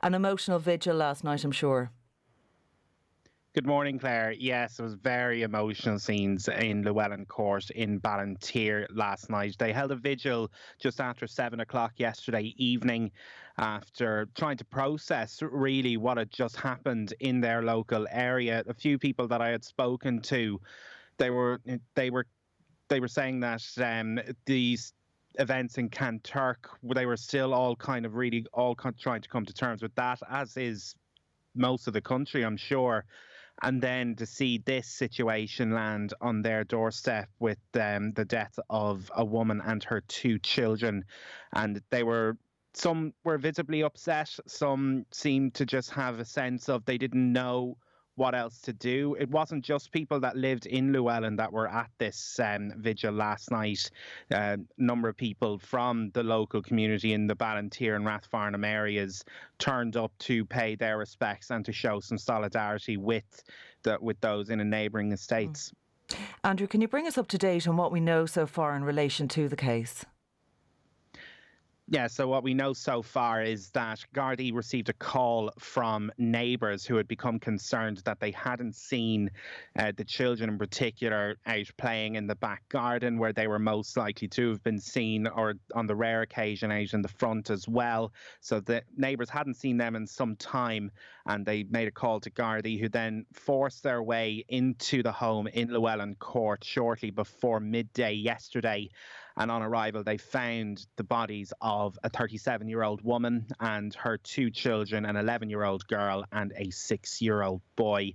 An emotional vigil last night, I'm sure. Good morning, Claire. Yes, it was very emotional scenes in Llewellyn Court in Ballinteer last night. They held a vigil just after 7 o'clock yesterday evening after trying to process really what had just happened in their local area. A few people that I had spoken to, they were saying that these events in Canturk, they were still all kind of really trying to come to terms with that, as is most of the country, I'm sure. And then to see this situation land on their doorstep with the death of a woman and her two children. And some were visibly upset. Some seemed to just have a sense of they didn't know what else to do. It wasn't just people that lived in Llewellyn that were at this vigil last night. A number of people from the local community in the Ballinteer and Rathfarnham areas turned up to pay their respects and to show some solidarity with those in the neighbouring estates. Andrew, can you bring us up to date on what we know so far in relation to the case? Yeah, so what we know so far is that Gardaí received a call from neighbours who had become concerned that they hadn't seen the children in particular out playing in the back garden where they were most likely to have been seen, or on the rare occasion out in the front as well. So the neighbours hadn't seen them in some time, and they made a call to Gardaí, who then forced their way into the home in Llewellyn Court shortly before midday yesterday. And on arrival, they found the bodies of a 37-year-old woman and her two children, an 11-year-old girl and a 6-year-old boy.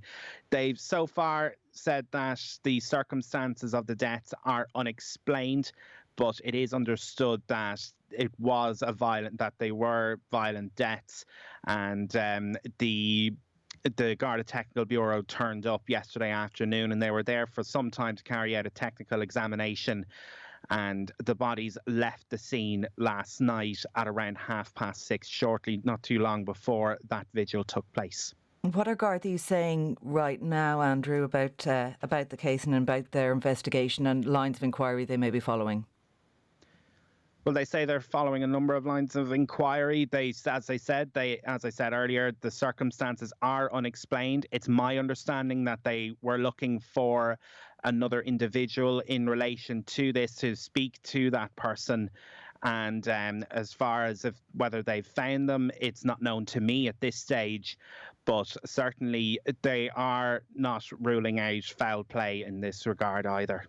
They've so far said that the circumstances of the deaths are unexplained, but it is understood that they were violent deaths, and the Garda Technical Bureau turned up yesterday afternoon, and they were there for some time to carry out a technical examination. And the bodies left the scene last night at around 6:30, shortly, not too long before that vigil took place. What are Gardaí saying right now, Andrew, about the case and about their investigation and lines of inquiry they may be following? Well, they say they're following a number of lines of inquiry. As I said earlier, the circumstances are unexplained. It's my understanding that they were looking for another individual in relation to this to speak to that person. And as far as whether they've found them, it's not known to me at this stage. But certainly they are not ruling out foul play in this regard either.